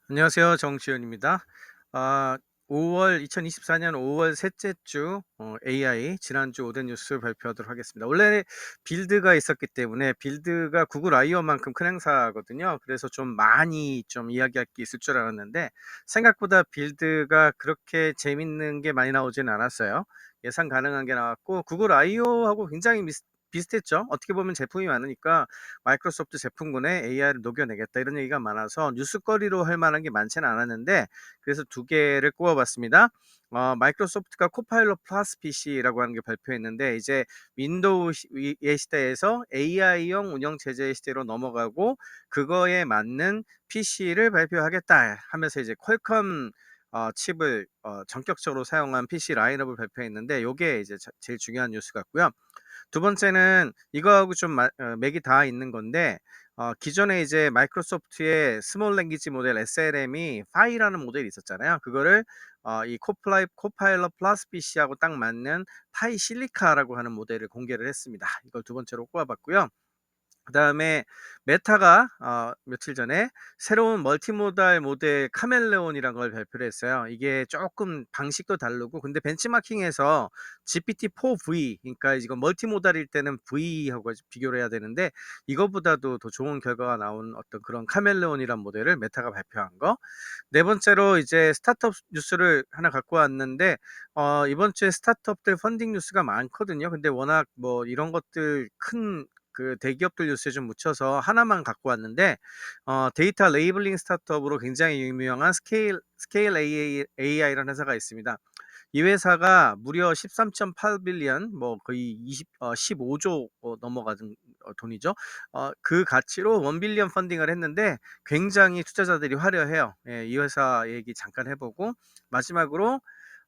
안녕하세요. 정치현입니다. 2024년 5월 셋째 주 AI 지난주 오된 뉴스 발표하도록 하겠습니다. 원래 빌드가 있었기 때문에 빌드가 구글 I/O만큼 큰 행사거든요. 그래서 좀 많이 좀 이야기할 게 있을 줄 알았는데 생각보다 빌드가 그렇게 재밌는 게 많이 나오지는 않았어요. 예상 가능한 게 나왔고 구글 I/O하고 굉장히 비슷했죠. 어떻게 보면 제품이 많으니까 마이크로소프트 제품군에 AI를 녹여내겠다 이런 얘기가 많아서 뉴스거리로 할 만한 게 많지는 않았는데 그래서 두 개를 꼽아봤습니다. 마이크로소프트가 코파일럿 플러스 PC라고 하는 게 발표했는데 이제 윈도우의 시대에서 AI용 운영 체제의 시대로 넘어가고 그거에 맞는 PC를 발표하겠다 하면서 이제 퀄컴 칩을 전격적으로 사용한 PC 라인업을 발표했는데 이게 이제 제일 중요한 뉴스 같고요. 두 번째는 이거하고 좀 맥이 닿아 있는 건데 기존에 이제 마이크로소프트의 스몰 랭귀지 모델 SLM이 파이라는 모델이 있었잖아요. 그거를 이 코파일럿 플러스 PC하고 딱 맞는 파이 실리카라고 하는 모델을 공개를 했습니다. 이걸 두 번째로 꼽아봤고요. 그다음에 메타가 며칠 전에 새로운 멀티모달 모델 카멜레온이라는 걸 발표를 했어요. 이게 조금 방식도 다르고 근데 벤치마킹에서 GPT-4V 그러니까 이거 멀티모달일 때는 V하고 비교를 해야 되는데 이거보다도 더 좋은 결과가 나온 어떤 그런 카멜레온이란 모델을 메타가 발표한 거. 네 번째로 이제 스타트업 뉴스를 하나 갖고 왔는데 이번 주에 스타트업들 펀딩 뉴스가 많거든요. 근데 워낙 뭐 이런 것들 큰 그 대기업들 뉴스에 좀 묻혀서 하나만 갖고 왔는데 데이터 레이블링 스타트업으로 굉장히 유명한 스케일 AI라는 회사가 있습니다. 이 회사가 무려 13.8 빌리언 뭐 거의 15조 넘어가는 돈이죠. 그 가치로 1 빌리언 펀딩을 했는데 굉장히 투자자들이 화려해요. 예, 이 회사 얘기 잠깐 해보고 마지막으로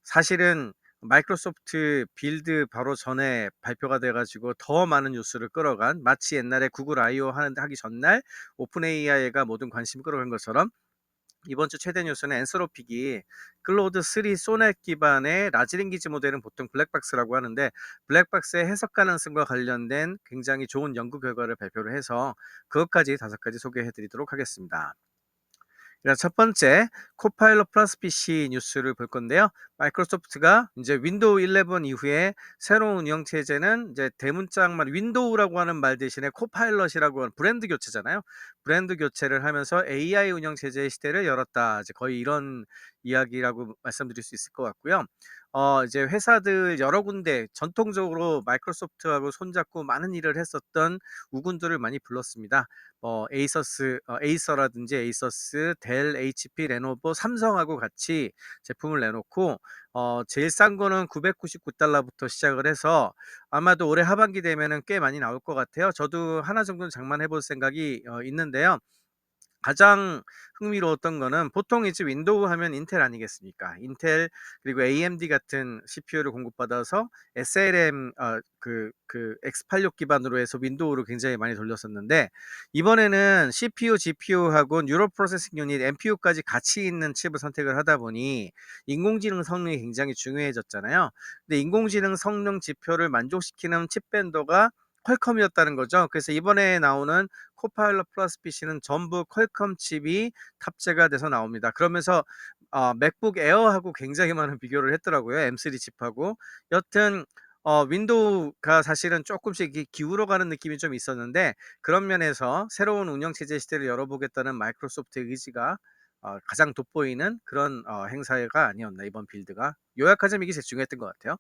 사실은 마이크로소프트 빌드 바로 전에 발표가 돼가지고 더 많은 뉴스를 끌어간 마치 옛날에 구글 I/O 하기 전날 오픈 AI가 모든 관심 끌어간 것처럼 이번 주 최대 뉴스는 앤서로픽이 클로드 3 소넷 기반의 라지 랭귀지 모델은 보통 블랙박스라고 하는데 블랙박스의 해석 가능성과 관련된 굉장히 좋은 연구 결과를 발표를 해서 그것까지 5가지 소개해 드리도록 하겠습니다. 첫 번째, 코파일럿 플러스 PC 뉴스를 볼 건데요. 마이크로소프트가 이제 윈도우 11 이후에 새로운 운영 체제는 이제 대문짝만 윈도우라고 하는 말 대신에 코파일럿이라고 하는 브랜드 교체잖아요. 브랜드 교체를 하면서 AI 운영 체제의 시대를 열었다. 이제 거의 이런 이야기라고 말씀드릴 수 있을 것 같고요. 이제 회사들 여러 군데 전통적으로 마이크로소프트하고 손잡고 많은 일을 했었던 우군들을 많이 불렀습니다. 에이서라든지 에이서스, 델, HP, 레노버, 삼성하고 같이 제품을 내놓고 제일 싼 거는 $999부터 시작을 해서 아마도 올해 하반기 되면은 꽤 많이 나올 것 같아요. 저도 하나 정도는 장만해 볼 생각이 있는데요. 가장 흥미로웠던 거는 보통 이제 윈도우 하면 인텔 아니겠습니까? 인텔 그리고 AMD 같은 CPU를 공급받아서 SLM X86 기반으로 해서 윈도우를 굉장히 많이 돌렸었는데 이번에는 CPU, GPU하고 뉴럴 프로세싱 유닛, NPU까지 같이 있는 칩을 선택을 하다 보니 인공지능 성능이 굉장히 중요해졌잖아요. 근데 인공지능 성능 지표를 만족시키는 칩 벤더가 퀄컴이었다는 거죠. 그래서 이번에 나오는 코파일럿 플러스 PC는 전부 퀄컴 칩이 탑재가 돼서 나옵니다. 그러면서 맥북 에어하고 굉장히 많은 비교를 했더라고요. M3 칩하고. 여튼 윈도우가 사실은 조금씩 기울어가는 느낌이 좀 있었는데 그런 면에서 새로운 운영체제 시대를 열어보겠다는 마이크로소프트의 의지가 가장 돋보이는 그런 행사가 아니었나 이번 빌드가. 요약하자면 이게 제일 중요했던 것 같아요.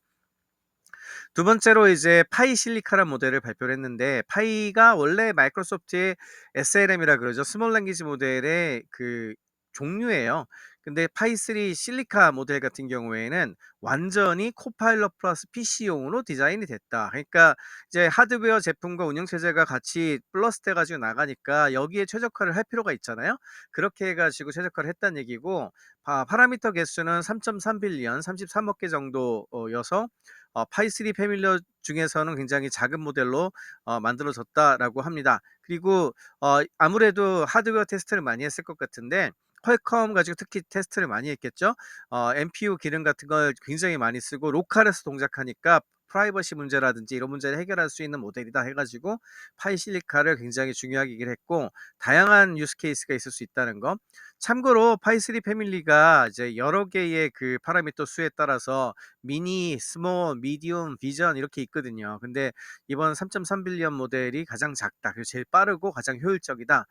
두 번째로 이제 파이 실리카란 모델을 발표를 했는데 파이가 원래 마이크로소프트의 SLM이라 그러죠. 스몰 랭귀지 모델의 그 종류예요. 근데 파이 3 실리카 모델 같은 경우에는 완전히 코파일럿 플러스 PC용으로 디자인이 됐다. 그러니까 이제 하드웨어 제품과 운영 체제가 같이 플러스 돼 가지고 나가니까 여기에 최적화를 할 필요가 있잖아요. 그렇게 해 가지고 최적화를 했다는 얘기고 파라미터 개수는 3.3 빌리언 33억 개 정도여서 파이3 패밀리어 중에서는 굉장히 작은 모델로 만들어졌다라고 합니다. 그리고 아무래도 하드웨어 테스트를 많이 했을 것 같은데 퀄컴 가지고 특히 테스트를 많이 했겠죠. NPU 기능 같은 걸 굉장히 많이 쓰고 로컬에서 동작하니까 프라이버시 문제라든지 이런 문제를 해결할 수 있는 모델이다 해 가지고 파이실리카를 굉장히 중요하게 얘기를 했고, 다양한 유스 케이스가 있을 수 있다는 거. 참고로 파이3 패밀리가 이제 여러 개의 그 파라미터 수에 따라서 미니, 스몰, 미디움, 비전 이렇게 있거든요. 근데 이번 3.3 빌리언 모델이 가장 작다, 그리고 제일 빠르고 가장 효율적이다,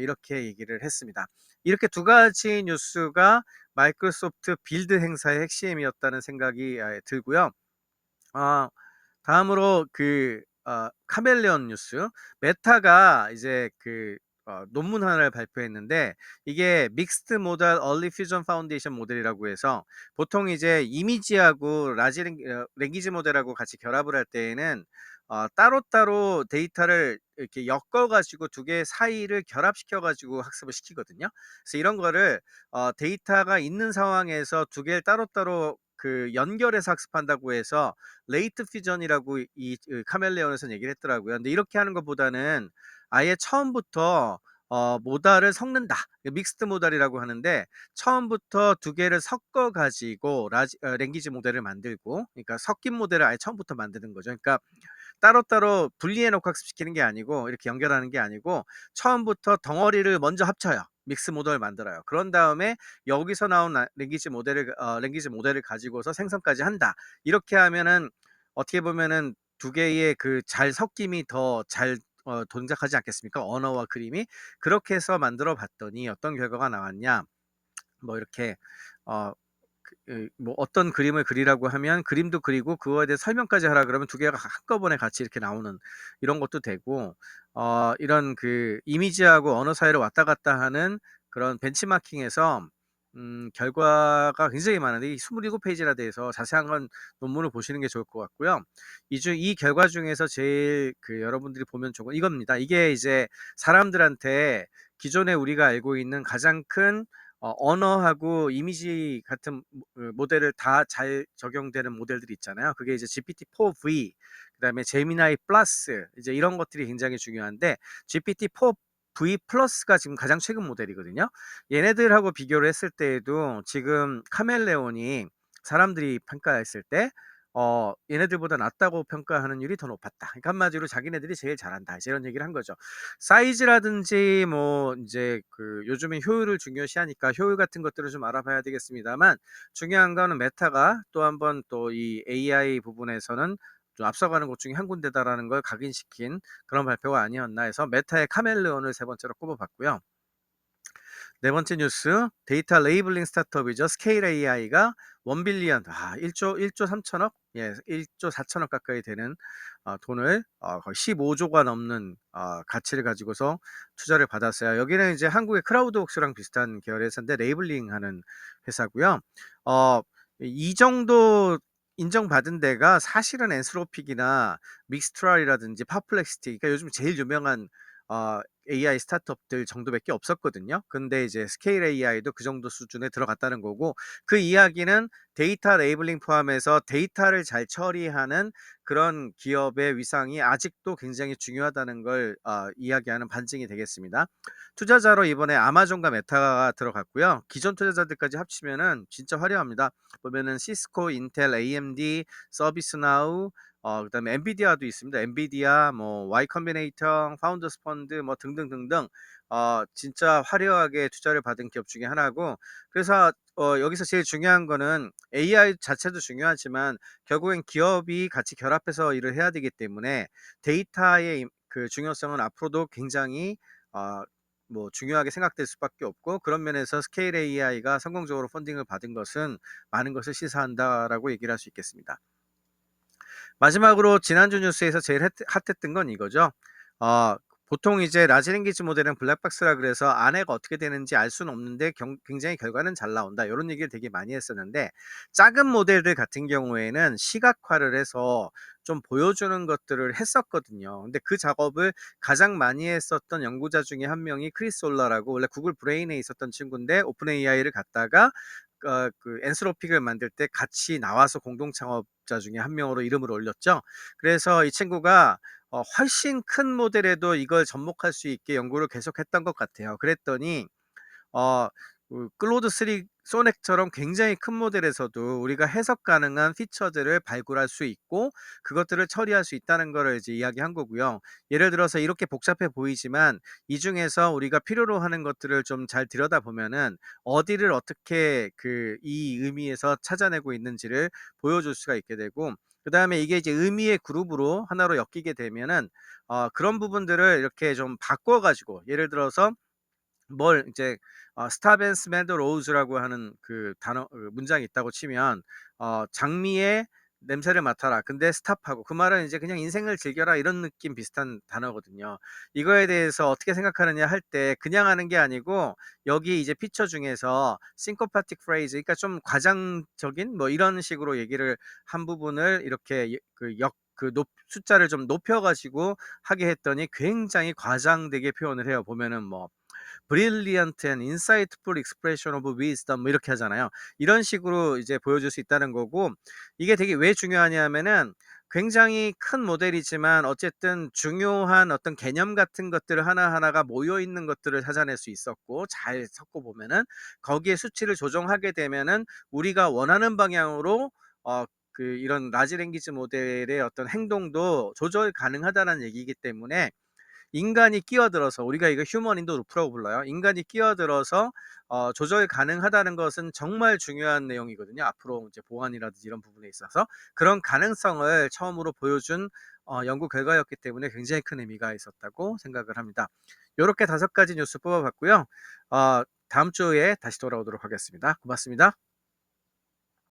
이렇게 얘기를 했습니다. 이렇게 두 가지 뉴스가 마이크로소프트 빌드 행사의 핵심이었다는 생각이 들고요. 어, 다음으로 카멜레온 뉴스. 메타가 이제 논문 하나를 발표했는데, 이게 믹스드 모달 얼리 퓨전 파운데이션 모델이라고 해서, 보통 이제 이미지하고 랭귀지 모델하고 같이 결합을 할 때에는 따로따로 데이터를 이렇게 엮어 가지고 두 개 사이를 결합시켜 가지고 학습을 시키거든요. 그래서 이런 거를 데이터가 있는 상황에서 두 개를 따로따로 연결해서 학습한다고 해서 레이트 퓨전이라고 카멜레온에서는 얘기를 했더라고요. 근데 이렇게 하는 것보다는 아예 처음부터 모달을 섞는다, 믹스드 모달이라고 하는데, 처음부터 두 개를 섞어 가지고 랭귀지 모델을 만들고, 그러니까 섞인 모델을 아예 처음부터 만드는 거죠. 그러니까 따로따로 분리해 놓고 학습시키는 게 아니고, 이렇게 연결하는 게 아니고, 처음부터 덩어리를 먼저 합쳐요. 믹스 모델을 만들어요. 그런 다음에 여기서 나온 랭귀지 모델을 가지고서 생성까지 한다. 이렇게 하면은 어떻게 보면은 두 개의 잘 섞임이 더 잘 동작하지 않겠습니까? 언어와 그림이. 그렇게 해서 만들어 봤더니 어떤 결과가 나왔냐? 뭐 이렇게 어 뭐 어떤 그림을 그리라고 하면 그림도 그리고, 그거에 대해 설명까지 하라 그러면 두 개가 한꺼번에 같이 이렇게 나오는 이런 것도 되고, 이런 이미지하고 언어 사이를 왔다 갔다 하는 그런 벤치마킹에서 결과가 굉장히 많은데, 이 27페이지나 돼서 자세한 건 논문을 보시는 게 좋을 것 같고요. 이 결과 중에서 제일 여러분들이 보면 좋은 건 이겁니다. 이게 이제 사람들한테 기존에 우리가 알고 있는 가장 큰 언어하고 이미지 같은 모델을 다 잘 적용되는 모델들이 있잖아요. 그게 이제 GPT-4V, 그다음에 제미나이 플러스, 이제 이런 것들이 굉장히 중요한데, GPT-4V 플러스가 지금 가장 최근 모델이거든요. 얘네들하고 비교를 했을 때에도 지금 카멜레온이 사람들이 평가했을 때 얘네들보다 낫다고 평가하는 율이 더 높았다. 그러니까 한마디로 자기네들이 제일 잘한다, 이제 이런 얘기를 한 거죠. 사이즈라든지 뭐 이제 요즘에 효율을 중요시하니까 효율 같은 것들을 좀 알아봐야 되겠습니다만, 중요한 거는 메타가 또 한번 또 이 AI 부분에서는 좀 앞서가는 곳 중에 한 군데다라는 걸 각인시킨 그런 발표가 아니었나 해서 메타의 카멜레온을 세 번째로 꼽아봤고요. 네 번째 뉴스, 데이터 레이블링 스타트업이죠. 스케일 AI가 1 빌리언, 1조 3천억, 1조 4천억 가까이 되는 돈을, 거의 15조가 넘는 가치를 가지고서 투자를 받았어요. 여기는 이제 한국의 크라우드웍스랑 비슷한 계열의 회사인데, 레이블링 하는 회사고요. 어, 이 정도 인정받은 데가 사실은 엔스로픽이나 믹스트랄이라든지 파플렉시티, 그러니까 요즘 제일 유명한 어, AI 스타트업들 정도밖에 없었거든요. 근데 이제 스케일 AI도 그 정도 수준에 들어갔다는 거고, 그 이야기는 데이터 레이블링 포함해서 데이터를 잘 처리하는 그런 기업의 위상이 아직도 굉장히 중요하다는 걸 이야기하는 반증이 되겠습니다. 투자자로 이번에 아마존과 메타가 들어갔고요. 기존 투자자들까지 합치면은 진짜 화려합니다. 보면은 시스코, 인텔, AMD, 서비스나우, 그다음에 엔비디아도 있습니다. 엔비디아, 뭐 Y 컴비네이터, 파운더스 펀드, 뭐 등등등등, 진짜 화려하게 투자를 받은 기업 중에 하나고, 그래서 여기서 제일 중요한 거는 AI 자체도 중요하지만 결국엔 기업이 같이 결합해서 일을 해야 되기 때문에 데이터의 중요성은 앞으로도 굉장히 어, 뭐 중요하게 생각될 수밖에 없고, 그런 면에서 스케일 AI가 성공적으로 펀딩을 받은 것은 많은 것을 시사한다라고 얘기를 할 수 있겠습니다. 마지막으로 지난주 뉴스에서 제일 핫했던 건 이거죠. 어, 보통 이제 라지 랭귀지 모델은 블랙박스라 그래서 안에가 어떻게 되는지 알 수는 없는데 굉장히 결과는 잘 나온다, 이런 얘기를 되게 많이 했었는데, 작은 모델들 같은 경우에는 시각화를 해서 좀 보여주는 것들을 했었거든요. 근데 그 작업을 가장 많이 했었던 연구자 중에 한 명이 크리스 올라라고, 원래 구글 브레인에 있었던 친구인데 오픈 AI를 갔다가 엔스로픽을 만들 때 같이 나와서 공동 창업자 중에 한 명으로 이름을 올렸죠. 그래서 이 친구가 훨씬 큰 모델에도 이걸 접목할 수 있게 연구를 계속했던 것 같아요. 그랬더니 어, 클로드 3 소넥처럼 굉장히 큰 모델에서도 우리가 해석 가능한 피처들을 발굴할 수 있고 그것들을 처리할 수 있다는 거를 이제 이야기한 거고요. 예를 들어서 이렇게 복잡해 보이지만 이 중에서 우리가 필요로 하는 것들을 좀 잘 들여다보면은 어디를 어떻게 이 의미에서 찾아내고 있는지를 보여줄 수가 있게 되고, 그다음에 이게 이제 의미의 그룹으로 하나로 엮이게 되면은 그런 부분들을 이렇게 좀 바꿔 가지고, 예를 들어서 뭘 이제 스탑 앤 스멜 더 로즈라고 하는 단어 문장이 있다고 치면 "장미의 냄새를 맡아라." 근데 스탑하고, 그 말은 이제 그냥 "인생을 즐겨라." 이런 느낌 비슷한 단어거든요. 이거에 대해서 어떻게 생각하느냐 할 때 그냥 하는 게 아니고, 여기 이제 피처 중에서 syncoptic phrase, 그러니까 좀 과장적인 뭐 이런 식으로 얘기를 한 부분을 이렇게 예 그 역 그 높 숫자를 좀 높여 가지고 하게 했더니 굉장히 과장되게 표현을 해요. 보면은 뭐 brilliant and insightful expression of wisdom 뭐 이렇게 하잖아요. 이런 식으로 이제 보여줄 수 있다는 거고, 이게 되게 왜 중요하냐면은 굉장히 큰 모델이지만 어쨌든 중요한 어떤 개념 같은 것들 하나하나가 모여 있는 것들을 찾아낼 수 있었고, 잘 섞어 보면은 거기에 수치를 조정하게 되면은 우리가 원하는 방향으로 이런 라지 랭귀지 모델의 어떤 행동도 조절 가능하다는 얘기이기 때문에, 인간이 끼어들어서, 우리가 이거 휴먼 인더 루프라고 불러요. 인간이 끼어들어서 조절 가능하다는 것은 정말 중요한 내용이거든요. 앞으로 이제 보안이라든지 이런 부분에 있어서 그런 가능성을 처음으로 보여준 연구 결과였기 때문에 굉장히 큰 의미가 있었다고 생각을 합니다. 요렇게 5가지 뉴스 뽑아봤고요. 다음 주에 다시 돌아오도록 하겠습니다. 고맙습니다.